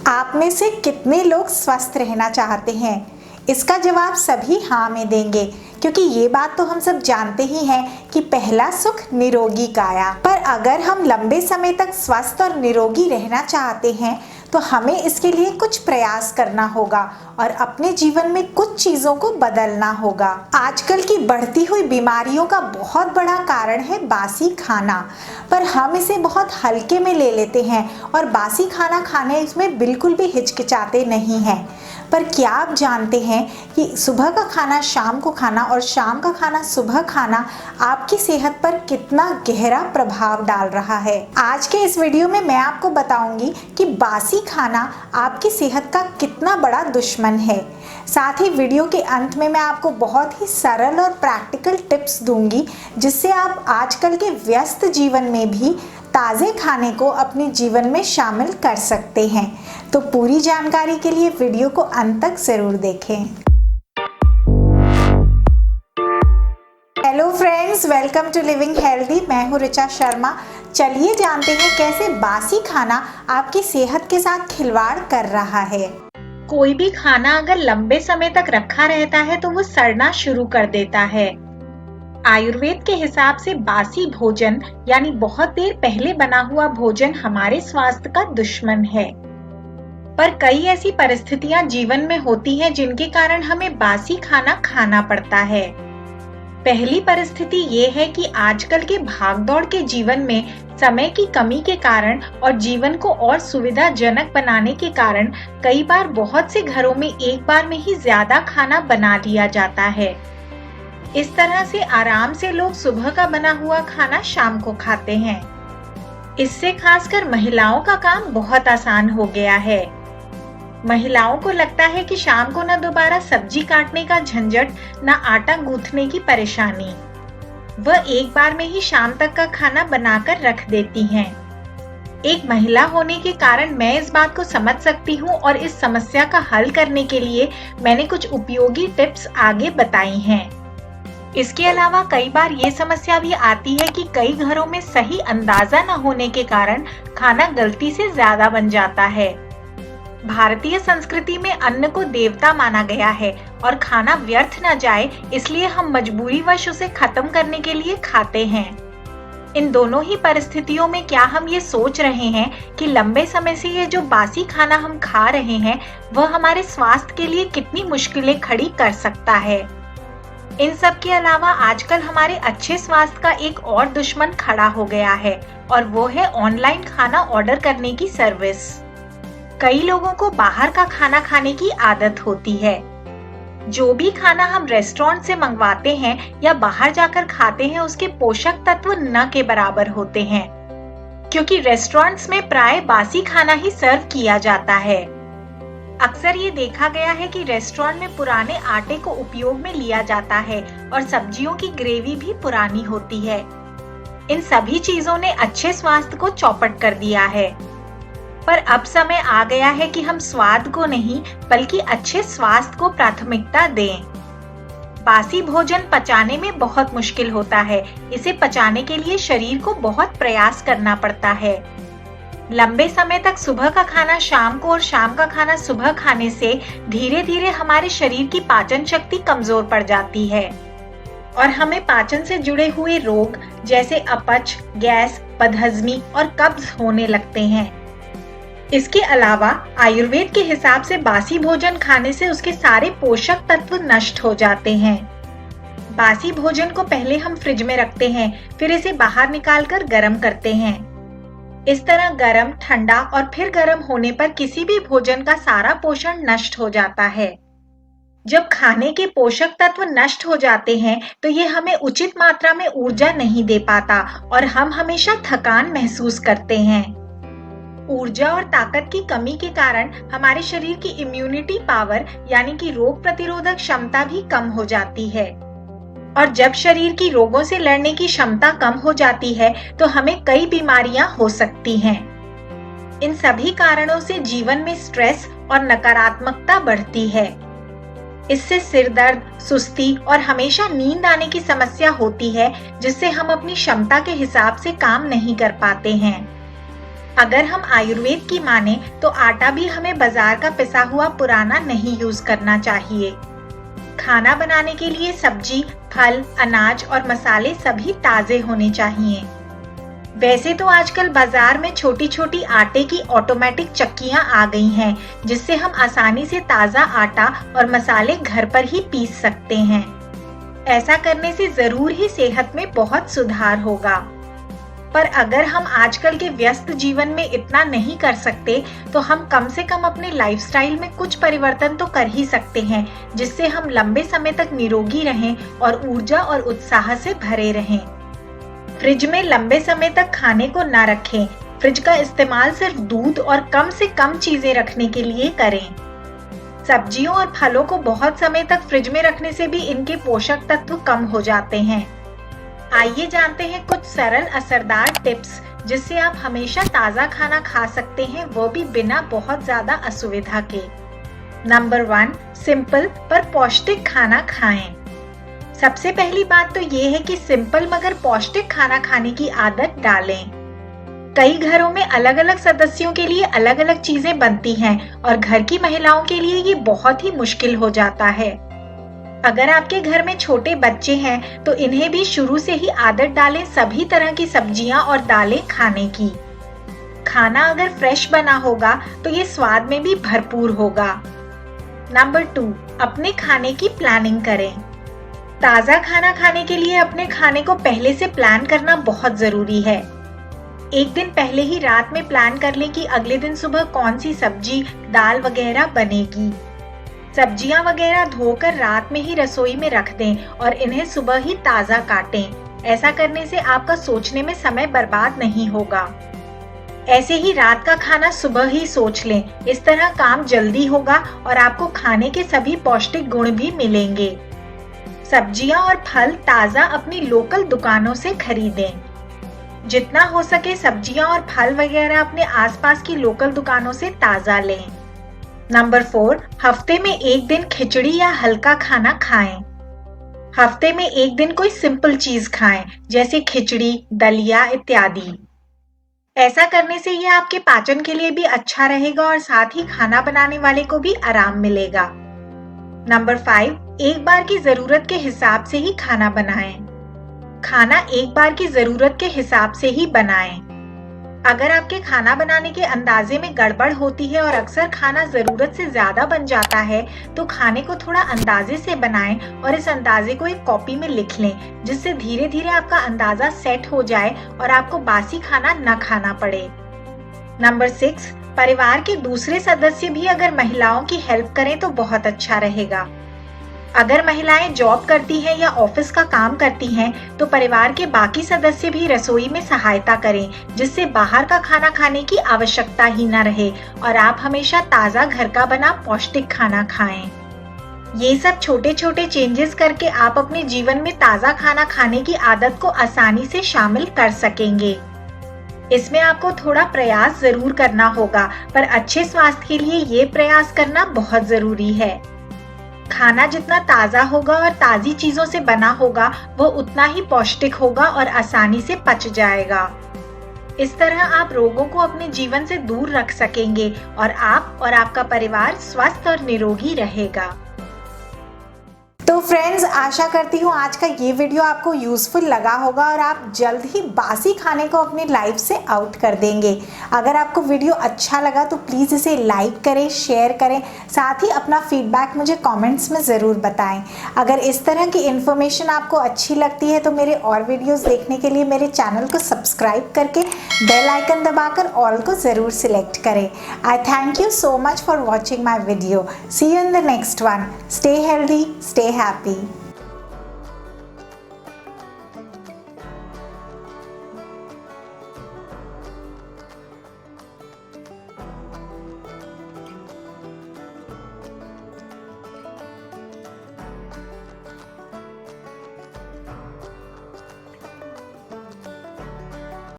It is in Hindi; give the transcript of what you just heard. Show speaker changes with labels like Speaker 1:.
Speaker 1: आप में से कितने लोग स्वस्थ रहना चाहते हैं? इसका जवाब सभी हाँ में देंगे, क्योंकि ये बात तो हम सब जानते ही हैं कि पहला सुख निरोगी काया। पर अगर हम लंबे समय तक स्वस्थ और निरोगी रहना चाहते हैं तो हमें इसके लिए कुछ प्रयास करना होगा और अपने जीवन में कुछ चीजों को बदलना होगा। आजकल की बढ़ती हुई बीमारियों का बहुत बड़ा कारण है बासी खाना, पर हम इसे बहुत हल्के में ले लेते हैं और बासी खाना खाने में बिल्कुल भी हिचकिचाते नहीं हैं। पर क्या आप जानते हैं कि सुबह का खाना शाम को खाना और शाम का खाना सुबह खाना आपकी सेहत पर कितना गहरा प्रभाव डाल रहा है? आज के इस वीडियो में मैं आपको बताऊंगी कि बासी खाना आपकी सेहत का कितना बड़ा दुश्मन है। साथ ही वीडियो के अंत में मैं आपको बहुत ही सरल और प्रैक्टिकल टिप्स दूंगी, जिससे आप आजकल के व्यस्त जीवन में भी ताज़े खाने को अपने जीवन में शामिल कर सकते हैं। तो पूरी जानकारी के लिए वीडियो को अंत तक जरूर देखें। Hello friends, welcome to living healthy. मैं हूँ ऋचा शर्मा। चलिए जानते हैं कैसे बासी खाना आपकी सेहत के साथ खिलवाड़ कर रहा है।
Speaker 2: कोई भी खाना अगर लंबे समय तक रखा रहता है तो वो सड़ना शुरू कर देता है। आयुर्वेद के हिसाब से बासी भोजन यानी बहुत देर पहले बना हुआ भोजन हमारे स्वास्थ्य का दुश्मन है। पर कई ऐसी परिस्थितियां जीवन में होती हैं जिनके कारण हमें बासी खाना खाना पड़ता है। पहली परिस्थिति ये है कि आजकल के भागदौड़ के जीवन में समय की कमी के कारण और जीवन को और सुविधाजनक बनाने के कारण कई बार बहुत से घरों में एक बार में ही ज्यादा खाना बना लिया जाता है। इस तरह से आराम से लोग सुबह का बना हुआ खाना शाम को खाते हैं। इससे खासकर महिलाओं का काम बहुत आसान हो गया है। महिलाओं को लगता है कि शाम को न दोबारा सब्जी काटने का झंझट, न आटा गूंथने की परेशानी। वह एक बार में ही शाम तक का खाना बनाकर रख देती हैं। एक महिला होने के कारण मैं इस बात को समझ सकती हूँ और इस समस्या का हल करने के लिए मैंने कुछ उपयोगी टिप्स आगे बताई हैं। इसके अलावा कई बार ये समस्या भी आती है कि कई घरों में सही अंदाजा न होने के कारण खाना गलती से ज्यादा बन जाता है। भारतीय संस्कृति में अन्न को देवता माना गया है और खाना व्यर्थ न जाए इसलिए हम मजबूरीवश उसे खत्म करने के लिए खाते हैं। इन दोनों ही परिस्थितियों में क्या हम ये सोच रहे हैं कि लंबे समय से ये जो बासी खाना हम खा रहे हैं वह हमारे स्वास्थ्य के लिए कितनी मुश्किलें खड़ी कर सकता है? इन सब के अलावा आजकल हमारे अच्छे स्वास्थ्य का एक और दुश्मन खड़ा हो गया है और वो है ऑनलाइन खाना ऑर्डर करने की सर्विस। कई लोगों को बाहर का खाना खाने की आदत होती है। जो भी खाना हम रेस्टोरेंट से मंगवाते हैं या बाहर जाकर खाते हैं उसके पोषक तत्व न के बराबर होते हैं, क्योंकि रेस्टोरेंट्स में प्राय बासी खाना ही सर्व किया जाता है। अक्सर ये देखा गया है कि रेस्टोरेंट में पुराने आटे को उपयोग में लिया जाता है और सब्जियों की ग्रेवी भी पुरानी होती है। इन सभी चीजों ने अच्छे स्वास्थ्य को चौपट कर दिया है। पर अब समय आ गया है कि हम स्वाद को नहीं बल्कि अच्छे स्वास्थ्य को प्राथमिकता दें। बासी भोजन पचाने में बहुत मुश्किल होता है। इसे पचाने के लिए शरीर को बहुत प्रयास करना पड़ता है। लंबे समय तक सुबह का खाना शाम को और शाम का खाना सुबह खाने से धीरे धीरे हमारे शरीर की पाचन शक्ति कमजोर पड़ जाती है और हमें पाचन से जुड़े हुए रोग जैसे अपच, गैस, बदहजमी और कब्ज होने लगते हैं। इसके अलावा आयुर्वेद के हिसाब से बासी भोजन खाने से उसके सारे पोषक तत्व नष्ट हो जाते हैं। बासी भोजन को पहले हम फ्रिज में रखते हैं, फिर इसे बाहर निकालकर गर्म करते हैं। इस तरह गर्म, ठंडा और फिर गर्म होने पर किसी भी भोजन का सारा पोषण नष्ट हो जाता है। जब खाने के पोषक तत्व नष्ट हो जाते हैं तो ये हमें उचित मात्रा में ऊर्जा नहीं दे पाता और हम हमेशा थकान महसूस करते हैं। ऊर्जा और ताकत की कमी के कारण हमारे शरीर की इम्यूनिटी पावर यानी कि रोग प्रतिरोधक क्षमता भी कम हो जाती है और जब शरीर की रोगों से लड़ने की क्षमता कम हो जाती है तो हमें कई बीमारियां हो सकती हैं। इन सभी कारणों से जीवन में स्ट्रेस और नकारात्मकता बढ़ती है। इससे सिर दर्द, सुस्ती और हमेशा नींद आने की समस्या होती है, जिससे हम अपनी क्षमता के हिसाब से काम नहीं कर पाते हैं। अगर हम आयुर्वेद की माने तो आटा भी हमें बाजार का पिसा हुआ पुराना नहीं यूज करना चाहिए। खाना बनाने के लिए सब्जी, फल, अनाज और मसाले सभी ताजे होने चाहिए। वैसे तो आजकल बाजार में छोटी छोटी आटे की ऑटोमेटिक चक्कियां आ गई हैं, जिससे हम आसानी से ताजा आटा और मसाले घर पर ही पीस सकते हैं। ऐसा करने से जरूर ही सेहत में बहुत सुधार होगा। पर अगर हम आजकल के व्यस्त जीवन में इतना नहीं कर सकते, तो हम कम से कम अपने लाइफस्टाइल में कुछ परिवर्तन तो कर ही सकते हैं, जिससे हम लंबे समय तक निरोगी रहें और ऊर्जा और उत्साह से भरे रहें। फ्रिज में लंबे समय तक खाने को न रखें। फ्रिज का इस्तेमाल सिर्फ दूध और कम से कम चीजें रखने के लिए करें। सब्जियों और फलों को बहुत समय तक फ्रिज में रखने से भी इनके पोषक तत्व कम हो जाते हैं। आइए जानते हैं कुछ सरल असरदार टिप्स, जिससे आप हमेशा ताजा खाना खा सकते हैं, वो भी बिना बहुत ज्यादा असुविधा के। नंबर 1, सिंपल पर पौष्टिक खाना खाएं। सबसे पहली बात तो ये है कि सिंपल मगर पौष्टिक खाना खाने की आदत डालें। कई घरों में अलग अलग सदस्यों के लिए अलग अलग चीजें बनती हैं और घर की महिलाओं के लिए ये बहुत ही मुश्किल हो जाता है। अगर आपके घर में छोटे बच्चे हैं तो इन्हें भी शुरू से ही आदत डालें सभी तरह की सब्जियां और दालें खाने की। खाना अगर फ्रेश बना होगा तो ये स्वाद में भी भरपूर होगा। नंबर 2, अपने खाने की प्लानिंग करें। ताजा खाना खाने के लिए अपने खाने को पहले से प्लान करना बहुत जरूरी है। एक दिन पहले ही रात में प्लान कर लें कि अगले दिन सुबह कौन सी सब्जी, दाल वगैरह बनेगी। सब्जियां वगैरह धोकर रात में ही रसोई में रख दें और इन्हें सुबह ही ताजा काटें। ऐसा करने से आपका सोचने में समय बर्बाद नहीं होगा। ऐसे ही रात का खाना सुबह ही सोच लें। इस तरह काम जल्दी होगा और आपको खाने के सभी पौष्टिक गुण भी मिलेंगे। सब्जियां और फल ताजा अपनी लोकल दुकानों से खरीदें। जितना हो सके सब्जियां और फल वगैरह अपने आसपास की लोकल दुकानों से ताजा लें। नंबर 4, हफ्ते में एक दिन खिचड़ी या हल्का खाना खाएं। हफ्ते में एक दिन कोई सिंपल चीज खाएं, जैसे खिचड़ी, दलिया इत्यादि। ऐसा करने से यह आपके पाचन के लिए भी अच्छा रहेगा और साथ ही खाना बनाने वाले को भी आराम मिलेगा। नंबर 5, एक बार की जरूरत के हिसाब से ही खाना बनाएं। खाना एक बार की जरूरत के हिसाब से ही बनाएं। अगर आपके खाना बनाने के अंदाजे में गड़बड़ होती है और अक्सर खाना जरूरत से ज्यादा बन जाता है, तो खाने को थोड़ा अंदाजे से बनाएं और इस अंदाजे को एक कॉपी में लिख लें, जिससे धीरे धीरे आपका अंदाजा सेट हो जाए और आपको बासी खाना न खाना पड़े। नंबर 6, परिवार के दूसरे सदस्य भी अगर महिलाओं की हेल्प करें तो बहुत अच्छा रहेगा। अगर महिलाएं जॉब करती हैं या ऑफिस का काम करती हैं, तो परिवार के बाकी सदस्य भी रसोई में सहायता करें, जिससे बाहर का खाना खाने की आवश्यकता ही न रहे और आप हमेशा ताजा घर का बना पौष्टिक खाना खाएं। ये सब छोटे छोटे चेंजेस करके आप अपने जीवन में ताजा खाना खाने की आदत को आसानी से शामिल कर सकेंगे। इसमें आपको थोड़ा प्रयास जरूर करना होगा, पर अच्छे स्वास्थ्य के लिए ये प्रयास करना बहुत जरूरी है। खाना जितना ताजा होगा और ताजी चीजों से बना होगा, वो उतना ही पौष्टिक होगा और आसानी से पच जाएगा। इस तरह आप रोगों को अपने जीवन से दूर रख सकेंगे और आप और आपका परिवार स्वस्थ और निरोगी रहेगा।
Speaker 1: तो फ्रेंड्स, आशा करती हूँ आज का ये वीडियो आपको यूज़फुल लगा होगा और आप जल्द ही बासी खाने को अपनी लाइफ से आउट कर देंगे। अगर आपको वीडियो अच्छा लगा तो प्लीज़ इसे लाइक करें, शेयर करें, साथ ही अपना फीडबैक मुझे कमेंट्स में ज़रूर बताएं। अगर इस तरह की इन्फॉर्मेशन आपको अच्छी लगती है तो मेरे और वीडियोज़ देखने के लिए मेरे चैनल को सब्सक्राइब करके बेल आइकन दबाकर ऑल को ज़रूर सिलेक्ट करें। I thank you so much for watching my video. See you in the next one. Stay healthy, stay happy.